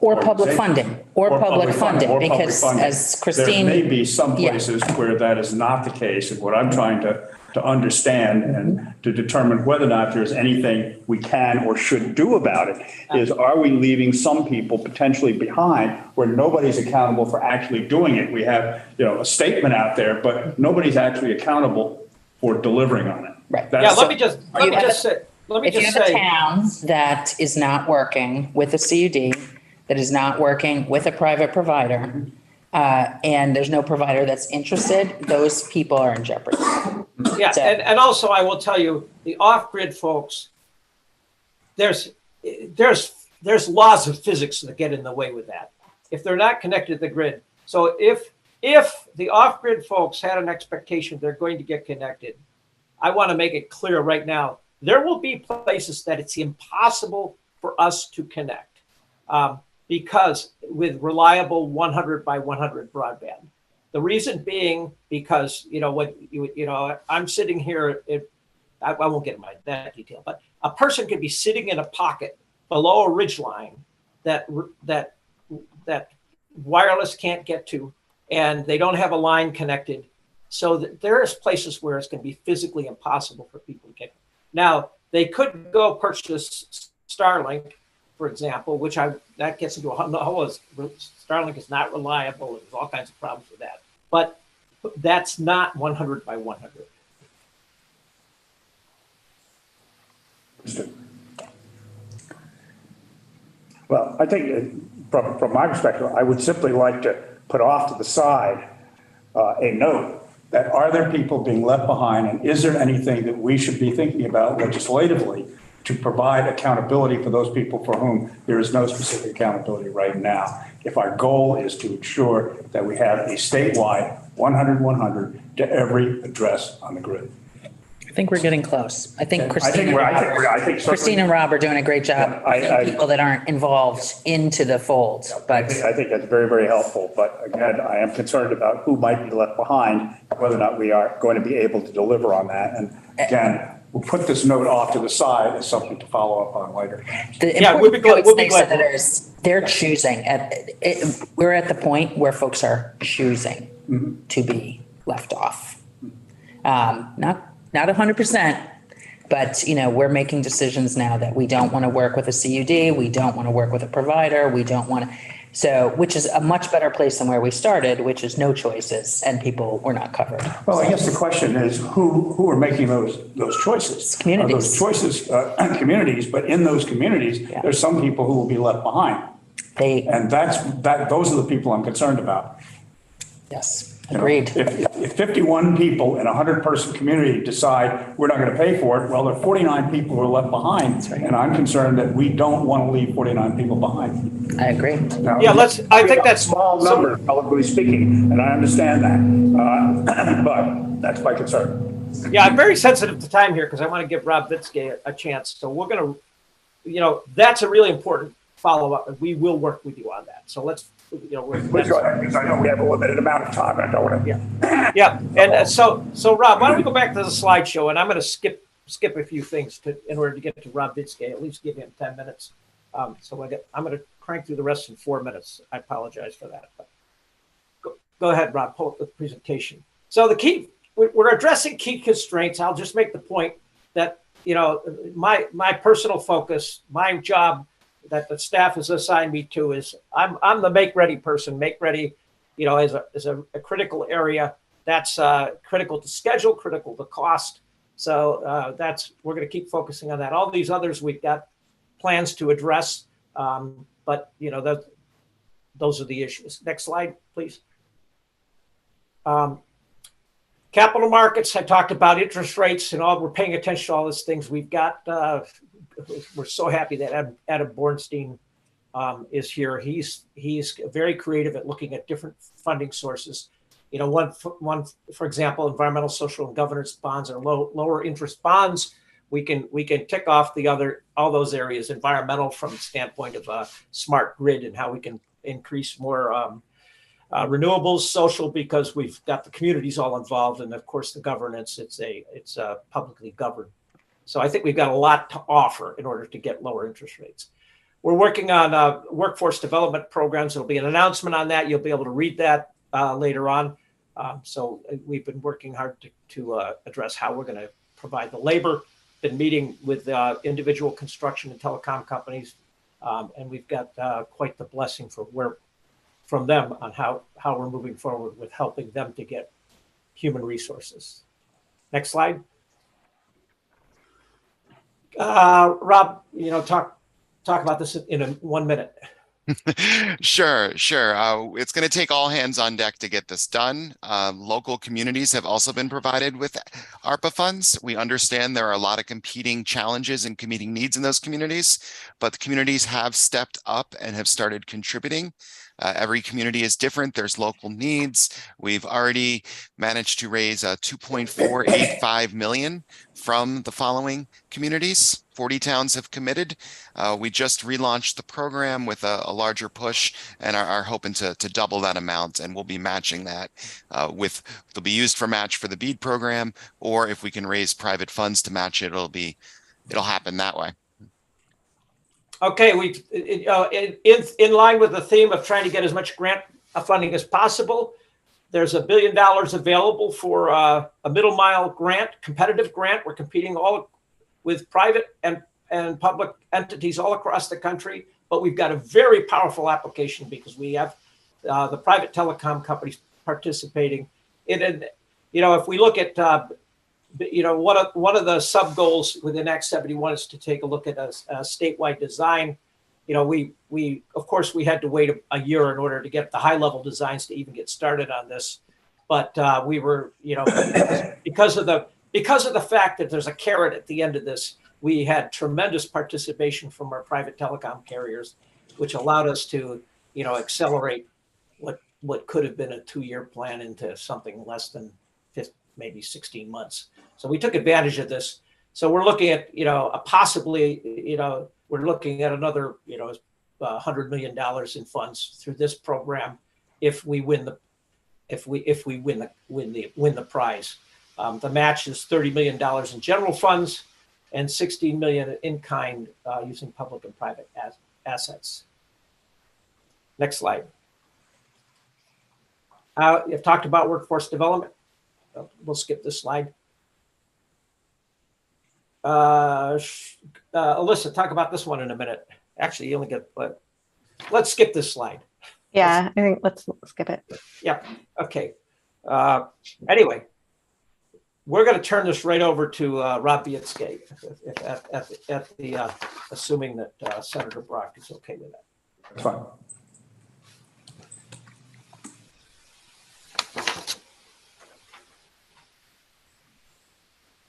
F: Or public funding, or public funding,
A: or public
F: because
A: funding.
F: as Christine.
A: There may be some
F: Yeah.
A: places where that is not the case, and what I'm trying to understand and to determine whether or not there's anything we can or should do about it is, are we leaving some people potentially behind where nobody's accountable for actually doing it? We have, a statement out there, but nobody's actually accountable for delivering on it.
F: Right.
B: Yeah, let me just say.
F: If you have a town that is not working with a CUD, that is not working with a private provider, and there's no provider that's interested, those people are in jeopardy.
B: Yeah,
F: So-
B: and also I will tell you, the off-grid folks, there's laws of physics that get in the way with that. If they're not connected to the grid. So if the off-grid folks had an expectation they're going to get connected, I want to make it clear right now, there will be places that it's impossible for us to connect because with reliable 100 by 100 broadband. The reason being because, I'm sitting here, I won't get into that detail, but a person could be sitting in a pocket below a ridge line that wireless can't get to, and they don't have a line connected. So there's places where it's going to be physically impossible for people to get. Now, they could go purchase Starlink, for example, that gets into a whole, Starlink is not reliable. There's all kinds of problems with that. But that's not 100 by 100.
A: Well, I think from my perspective, I would simply like to put off to the side a note that are there people being left behind, and is there anything that we should be thinking about legislatively to provide accountability for those people for whom there is no specific accountability right now? If our goal is to ensure that we have a statewide 100/100 to every address on the grid.
F: I think we're getting close. I think Christine
A: Christine
F: and Rob are doing a great job. Getting people that aren't involved into the fold, but
A: I think that's very, very helpful. But again, I am concerned about who might be left behind, whether or not we are going to be able to deliver on that. And again, we'll put this note off to the side as something to follow up on later.
B: We'll be glad.
F: Senators, they're choosing. We're at the point where folks are choosing to be left off. Not 100%, but we're making decisions now that we don't want to work with a CUD, we don't want to work with a provider, we don't want to. So, which is a much better place than where we started, which is no choices and people were not covered.
A: Well, I guess the question is who are making those choices?
F: It's communities.
A: Those choices, communities, but in those communities, there's some people who will be left behind. And those are the people I'm concerned about.
F: Yes. Agreed.
A: If 51 people in a 100-person community decide we're not going to pay for it, well, there are 49 people who are left behind. Right. And I'm concerned that we don't want to leave 49 people behind.
F: I agree.
A: Now,
B: I think that's
A: small number, relatively speaking, and I understand that. But that's my concern.
B: Yeah, I'm very sensitive to time here because I want to give Rob Vitske a chance. So we're going to, that's a really important follow-up, and we will work with you on that. So let's.
A: Please go ahead, because I know we have a limited amount of time. I don't want to.
B: Yeah. And so Rob, why don't we go back to the slideshow, and I'm going to skip a few things in order to get to Rob Vitske, at least give him 10 minutes. I'm going to crank through the rest in 4 minutes. I apologize for that. But go ahead, Rob, pull up the presentation. So we're addressing key constraints. I'll just make the point that, my personal focus, my job that the staff has assigned me to is I'm the make ready person. Make ready, is a critical area that's critical to schedule, critical to cost. So we're going to keep focusing on that. All these others we've got plans to address, but those are the issues. Next slide, please. Capital markets. I talked about interest rates and all. We're paying attention to all these things. We've got. We're so happy that Adam Bornstein is here. He's very creative at looking at different funding sources. One for example, environmental, social, and governance bonds are lower interest bonds. We can tick off all those areas. Environmental from the standpoint of a smart grid and how we can increase more renewables. Social because we've got the communities all involved, and of course the governance. It's publicly governed. So I think we've got a lot to offer in order to get lower interest rates. we're working on workforce development programs. There'll be an announcement on that. You'll be able to read that later on. So we've been working hard to address how we're going to provide the labor. Been meeting with individual construction and telecom companies, and we've got quite the blessing from them on how we're moving forward with helping them to get human resources. Next slide. Rob, talk about this in 1 minute.
C: Sure. It's going to take all hands on deck to get this done. Local communities have also been provided with ARPA funds. We understand there are a lot of competing challenges and competing needs in those communities, but the communities have stepped up and have started contributing. Every community is different. There's local needs. We've already managed to raise $2.485 million from the following communities. 40 towns have committed. We just relaunched the program with a larger push and are hoping to double that amount, and we'll be matching that they'll be used for match for the BEAD program, or if we can raise private funds to match it, it'll happen that way.
B: Okay, in line with the theme of trying to get as much grant funding as possible, there's $1 billion available for a middle mile grant, competitive grant. We're competing all with private and public entities all across the country, but we've got a very powerful application because we have the private telecom companies participating in it. If we look at one of the sub goals within Act 71 is to take a look at a statewide design. We of course we had to wait a year in order to get the high level designs to even get started on this, but we were because of the fact that there's a carrot at the end of this, we had tremendous participation from our private telecom carriers, which allowed us to accelerate what could have been a 2-year plan into something less than maybe 16 months. So we took advantage of this. So we're looking at, possibly, we're looking at another, $100 million in funds through this program if we win the prize. The match is $30 million in general funds and $16 million in kind using public and private assets. Next slide. You've talked about workforce development. We'll skip this slide. Alyssa, talk about this one in a minute. Actually, you only get, let's skip this slide.
E: Yeah, I think let's skip it.
B: Yeah, okay. Anyway, we're going to turn this right over to Rob Bietske, assuming that Senator Brock is okay with that.
A: That's fine.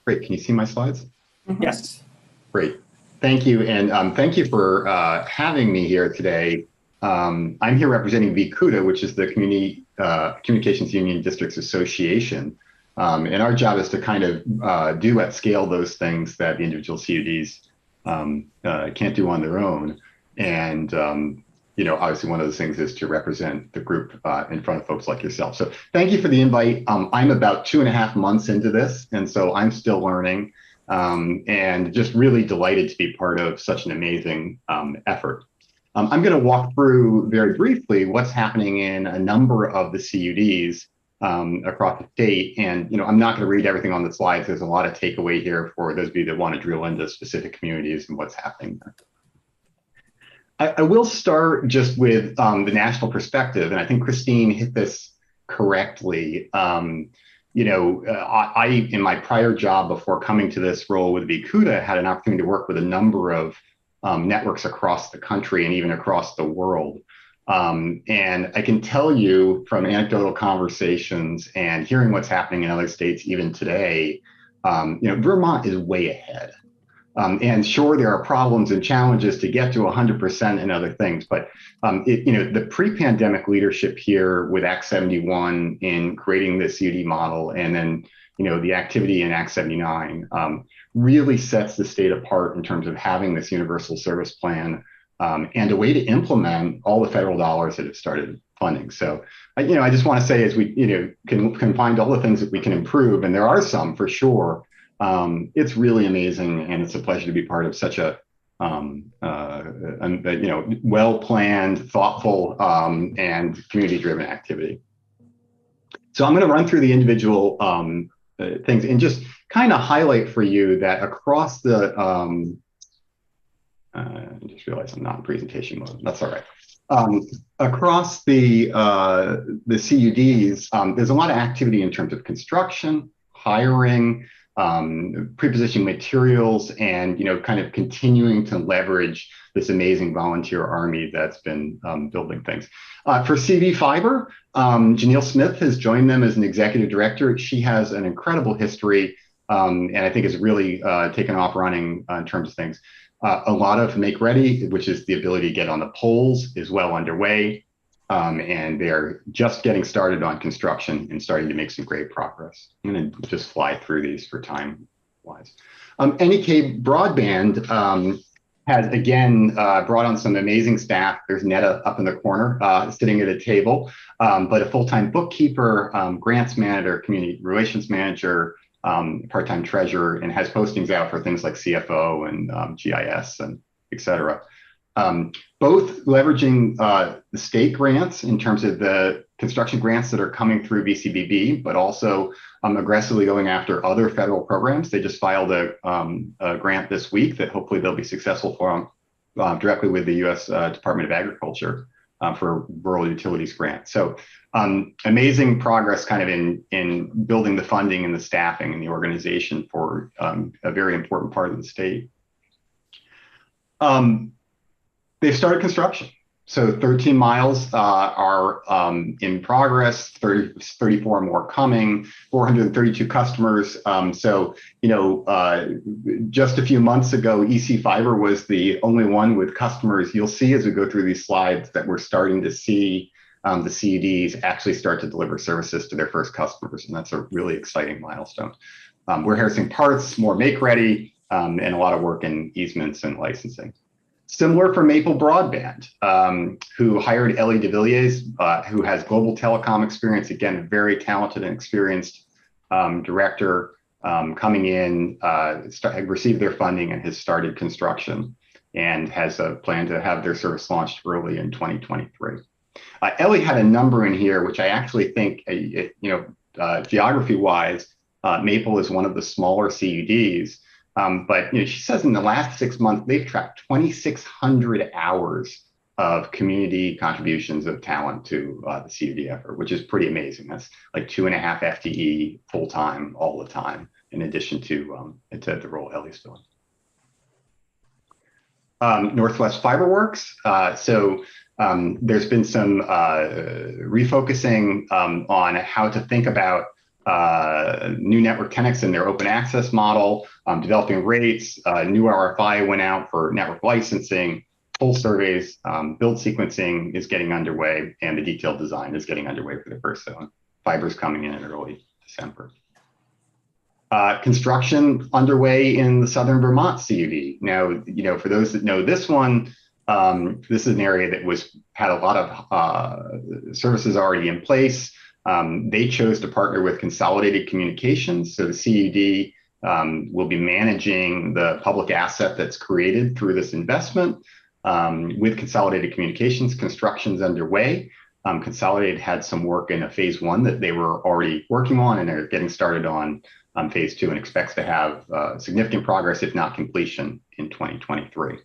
H: Great. Can you see my slides?
B: Yes.
H: Great. Thank you. And thank you for having me here today. I'm here representing VCUDA, which is the Community Communications Union Districts Association. And our job is to kind of do at scale those things that the individual CUDs can't do on their own. And obviously one of those things is to represent the group in front of folks like yourself. So thank you for the invite. I'm about 2.5 months into this, and so I'm still learning and just really delighted to be part of such an amazing effort. I'm going to walk through very briefly what's happening in a number of the CUDs across the state. And, I'm not going to read everything on the slides. There's a lot of takeaway here for those of you that want to drill into specific communities and what's happening there. I will start just with the national perspective, and I think Christine hit this correctly. I, in my prior job before coming to this role with VCUDA, had an opportunity to work with a number of networks across the country and even across the world. And I can tell you from anecdotal conversations and hearing what's happening in other states even today, Vermont is way ahead. And sure, there are problems and challenges to get to 100% and other things, but the pre-pandemic leadership here with Act 71 in creating the CUD model, and then the activity in Act 79 really sets the state apart in terms of having this universal service plan and a way to implement all the federal dollars that have started funding. So I just want to say, as we can find all the things that we can improve, and there are some for sure. It's really amazing, and it's a pleasure to be part of such a well-planned, thoughtful, and community-driven activity. So I'm going to run through the individual things and just kind of highlight for you that across the, I just realized I'm not in presentation mode. That's all right. Across the CUDs, there's a lot of activity in terms of construction, hiring, pre-positioning materials, and kind of continuing to leverage this amazing volunteer army that's been building things. For CV Fiber, Janelle Smith has joined them as an executive director. She has an incredible history, and I think has really taken off running in terms of things. A lot of make ready, which is the ability to get on the poles, is well underway. And they're just getting started on construction and starting to make some great progress. I'm going to just fly through these for time wise. NEK Broadband has again brought on some amazing staff. There's Netta up in the corner sitting at a table, but a full-time bookkeeper, grants manager, community relations manager, part-time treasurer, and has postings out for things like CFO and GIS and et cetera. Both leveraging the state grants in terms of the construction grants that are coming through VCBB, but also aggressively going after other federal programs. They just filed a grant this week that hopefully they'll be successful for directly with the U.S. Department of Agriculture for rural utilities grant. So amazing progress kind of in building the funding and the staffing and the organization for a very important part of the state. They've started construction. So 13 miles are in progress, 34 more coming, 432 customers. So, just a few months ago, EC Fiber was the only one with customers. You'll see as we go through these slides that we're starting to see the CUDs actually start to deliver services to their first customers. And that's a really exciting milestone. We're harvesting parts, more make ready, and a lot of work in easements and licensing. Similar for Maple Broadband, who hired Ellie DeVilliers, who has global telecom experience, again, very talented and experienced director coming in, received their funding and has started construction and has a plan to have their service launched early in 2023. Ellie had a number in here, which I actually think, geography-wise, Maple is one of the smaller CUDs. But she says in the last 6 months, they've tracked 2,600 hours of community contributions of talent to the CUD effort, which is pretty amazing. That's like 2.5 FTE full-time all the time, in addition to the role Ellie's doing. Northwest Fiberworks. So there's been some refocusing on how to think about new network tenants in their open access model, developing rates, new RFI went out for network licensing, full surveys, build sequencing is getting underway, and the detailed design is getting underway for the first zone. Fiber's coming in early December. Construction underway in the Southern Vermont CUD. Now, for those that know this one, this is an area that had a lot of services already in place. They chose to partner with Consolidated Communications. So the CUD will be managing the public asset that's created through this investment. With Consolidated Communications, construction's underway. Consolidated had some work in a phase 1 that they were already working on, and they're getting started on phase 2 and expects to have significant progress, if not completion, in 2023.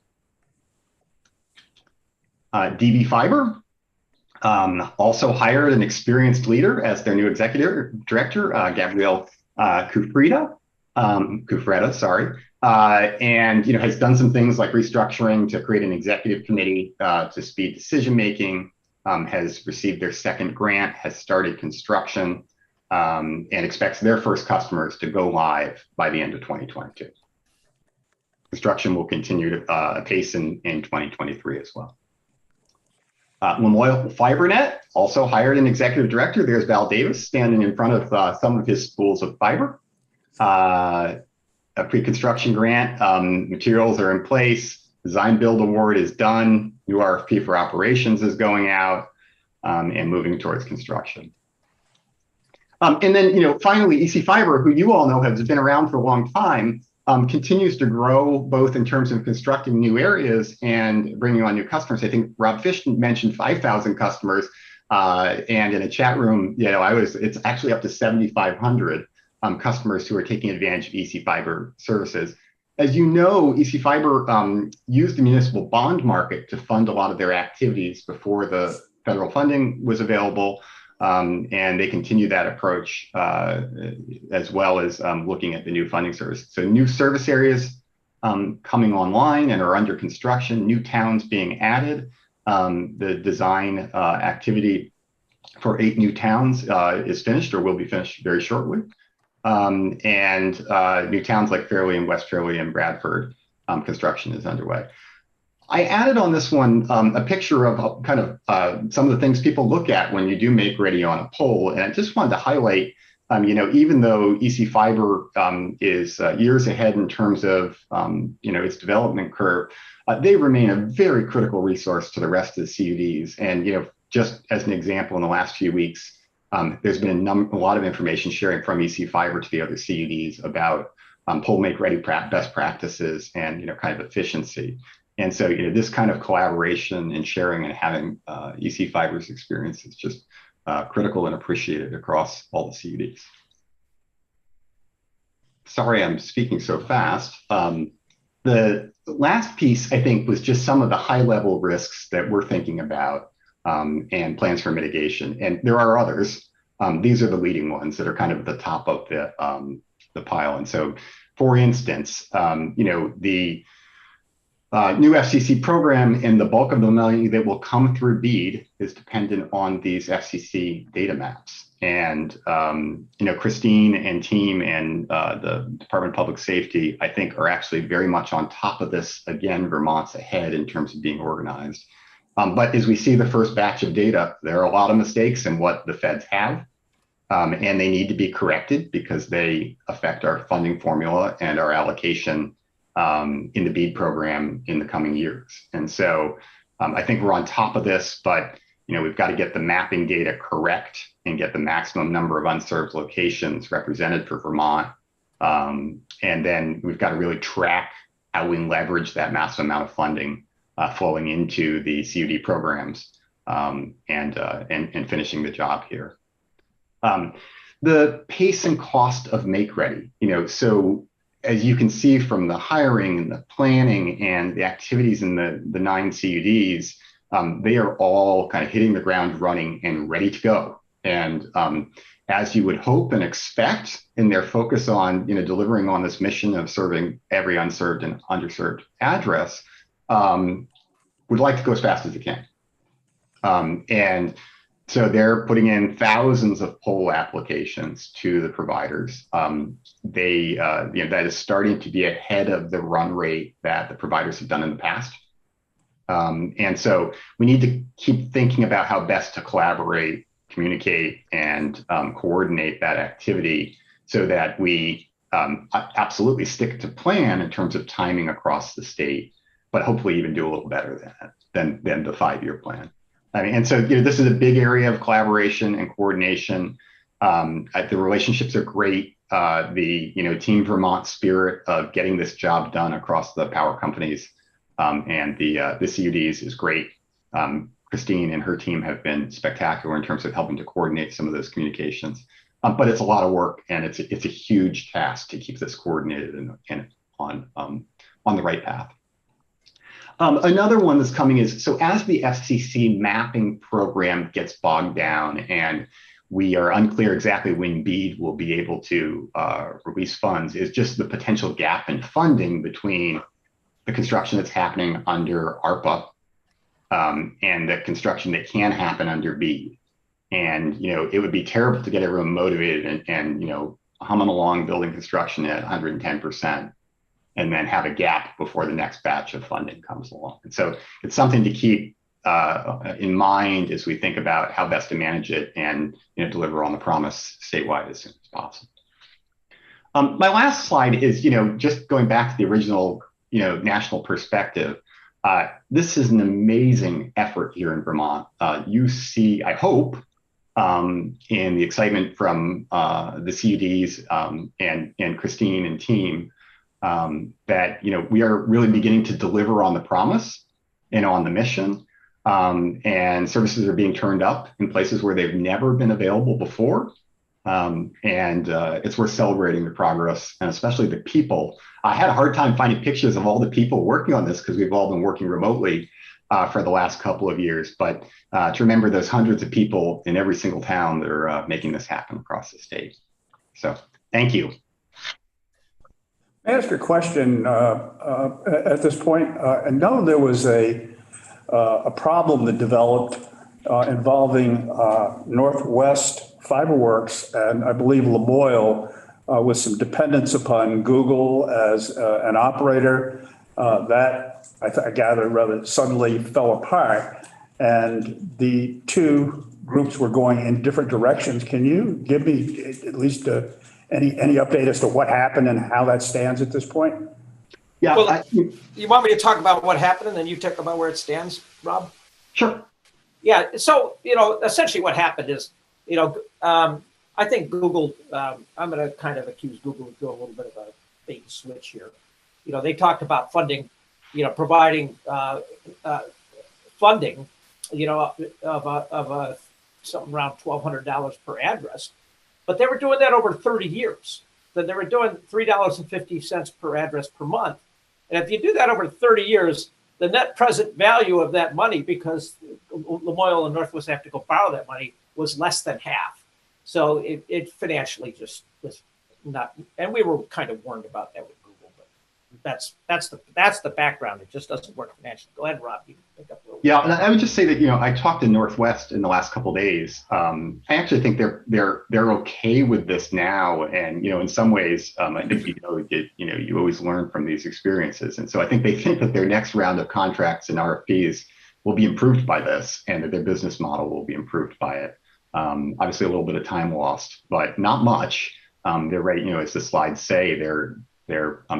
H: DB Fiber also hired an experienced leader as their new executive director, Gabrielle Kufreda, and has done some things like restructuring to create an executive committee to speed decision making, has received their second grant, has started construction, and expects their first customers to go live by the end of 2022. Construction will continue to pace in 2023 as well. Lamoille FiberNet also hired an executive director. There's Val Davis standing in front of some of his spools of fiber. A pre-construction grant, materials are in place, design build award is done, new RFP for operations is going out, and moving towards construction. And then, finally, EC Fiber, who you all know has been around for a long time, continues to grow both in terms of constructing new areas and bringing on new customers. I think Rob Fish mentioned 5,000 customers, and in a chat room, it's actually up to 7,500 customers who are taking advantage of EC Fiber services. As you know, EC Fiber used the municipal bond market to fund a lot of their activities before the federal funding was available. And they continue that approach as well as looking at the new funding service. So new service areas coming online and are under construction, new towns being added. The design activity for 8 new towns is finished or will be finished very shortly. And new towns like Fairleigh and West Fairleigh and Bradford, construction is underway. I added on this one a picture of kind of some of the things people look at when you do make ready on a pole. And I just wanted to highlight, even though EC Fiber is years ahead in terms of, its development curve, they remain a very critical resource to the rest of the CUDs. And, just as an example, in the last few weeks, there's been a lot of information sharing from EC Fiber to the other CUDs about pole make ready best practices and, kind of efficiency. And so, this kind of collaboration and sharing and having EC Fiber's experience is just critical and appreciated across all the CUDs. Sorry, I'm speaking so fast. The last piece, I think, was just some of the high-level risks that we're thinking about and plans for mitigation. And there are others. These are the leading ones that are kind of at the top of the pile. And so, for instance, the new FCC program and the bulk of the money that will come through BEAD is dependent on these FCC data maps. And, Christine and team and the Department of Public Safety, I think, are actually very much on top of this. Again, Vermont's ahead in terms of being organized. But as we see the first batch of data, there are a lot of mistakes in what the feds have. And they need to be corrected because they affect our funding formula and our allocation in the BEAD program in the coming years. And so I think we're on top of this, but we've got to get the mapping data correct and get the maximum number of unserved locations represented for Vermont. And then we've got to really track how we leverage that massive amount of funding flowing into the CUD programs and finishing the job here. The pace and cost of make ready, so as you can see from the hiring and the planning and the activities in the 9 CUDs, they are all kind of hitting the ground running and ready to go. And as you would hope and expect in their focus on delivering on this mission of serving every unserved and underserved address, would like to go as fast as they can. And so they're putting in thousands of poll applications to the providers. That is starting to be ahead of the run rate that the providers have done in the past. And so we need to keep thinking about how best to collaborate, communicate, and coordinate that activity so that we absolutely stick to plan in terms of timing across the state, but hopefully even do a little better than the 5-year plan. And so this is a big area of collaboration and coordination. The relationships are great. The Team Vermont spirit of getting this job done across the power companies and the CUDs is great. Christine and her team have been spectacular in terms of helping to coordinate some of those communications. But it's a lot of work, and it's a huge task to keep this coordinated and on the right path. Another one that's coming is, so as the FCC mapping program gets bogged down and we are unclear exactly when BEAD will be able to release funds, is just the potential gap in funding between the construction that's happening under ARPA and the construction that can happen under BEAD. And, it would be terrible to get everyone motivated and humming along building construction at 110%. And then have a gap before the next batch of funding comes along. And so it's something to keep in mind as we think about how best to manage it and deliver on the promise statewide as soon as possible. My last slide is just going back to the original national perspective. This is an amazing effort here in Vermont. You see, I hope, in the excitement from the CUDs and Christine and team, that, we are really beginning to deliver on the promise and on the mission. And services are being turned up in places where they've never been available before. And it's worth celebrating the progress, and especially the people. I had a hard time finding pictures of all the people working on this because we've all been working remotely for the last couple of years. But to remember there's hundreds of people in every single town that are making this happen across the state. So thank you.
A: May I ask a question at this point? I know there was a problem that developed involving Northwest Fiberworks and I believe Lamoille with some dependence upon Google as an operator that I gather rather suddenly fell apart, and the two groups were going in different directions. Can you give me at least any update as to what happened and how that stands at this point?
H: Yeah.
B: Well, you want me to talk about what happened and then you talk about where it stands, Rob?
H: Sure.
B: Yeah. So, essentially what happened is, I think Google, I'm going to kind of accuse Google of doing a little bit of a bait and switch here. They talked about funding, providing funding, of something around $1,200 per address. But they were doing that over 30 years. Then they were doing $3.50 per address per month. And if you do that over 30 years, the net present value of that money, because Lamoille and Northwest have to go borrow that money, was less than half. So it financially just was not, and we were kind of warned about that with Google, but that's the background. It just doesn't work financially. Go ahead, Rob. You can pick up a little.
H: Yeah, and I would just say that I talked to Northwest in the last couple of days. I actually think they're okay with this now, and in some ways, I think you always learn from these experiences, and so I think they think that their next round of contracts and RFPs will be improved by this, and that their business model will be improved by it. Obviously, a little bit of time lost, but not much. They're right, as the slides say, they're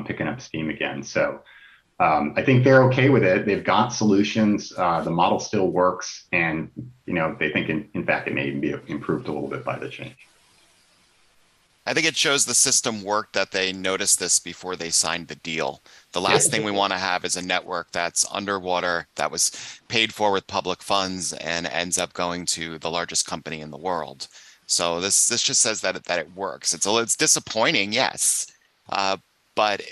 H: picking up steam again. So I think they're okay with it. They've got solutions. The model still works, and they think in fact it may even be improved a little bit by the change.
C: I think it shows the system worked that they noticed this before they signed the deal. The last thing we want to have is a network that's underwater, that was paid for with public funds and ends up going to the largest company in the world. So this just says that it works. It's disappointing, yes, but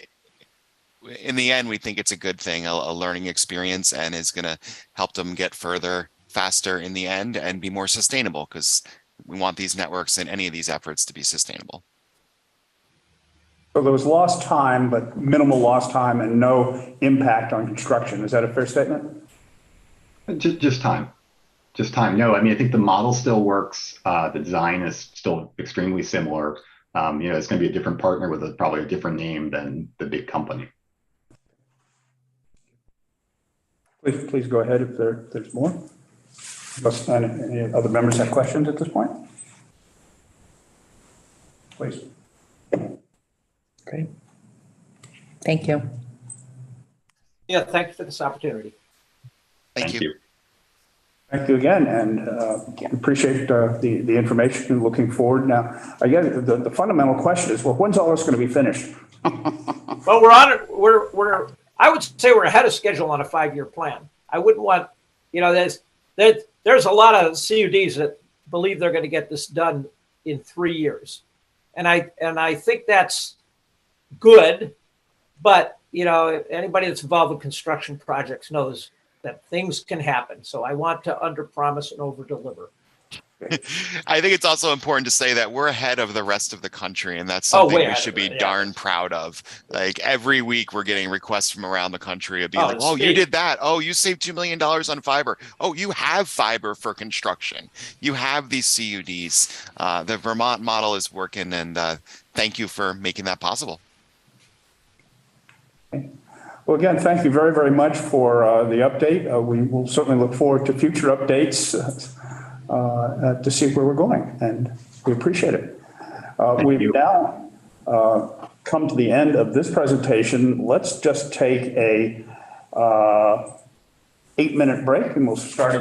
C: in the end, we think it's a good thing, a learning experience, and is going to help them get further, faster in the end, and be more sustainable, because we want these networks and any of these efforts to be sustainable.
A: So there was lost time, but minimal lost time and no impact on construction. Is that a fair statement?
H: Just time. Just time. No, I think the model still works. The design is still extremely similar. It's going to be a different partner with probably a different name than the big company.
A: Please go ahead if there's more. Unless any other members have questions at this point? Please.
F: Great. Thank you.
B: Yeah, thank you for this opportunity.
C: Thank you.
A: Thank you again, and appreciate the information. Looking forward. Now, again, the fundamental question is, well, when's all this going to be finished?
B: Well, we're on it. We're. I would say we're ahead of schedule on a 5-year plan. I wouldn't want, there's a lot of CUDs that believe they're going to get this done in 3 years, and I think that's good, but anybody that's involved with construction projects knows that things can happen. So I want to underpromise and overdeliver.
C: I think it's also important to say that we're ahead of the rest of the country, and that's something we should be darn proud of. Like every week we're getting requests from around the country of being like, oh, you did that. Oh, you saved $2 million on fiber. Oh, you have fiber for construction. You have these CUDs. The Vermont model is working, and thank you for making that possible.
A: Well, again, thank you very, very much for the update. We will certainly look forward to future updates to see where we're going, and we appreciate it. We've now come to the end of this presentation. Let's just take a 8-minute break, and we'll start again.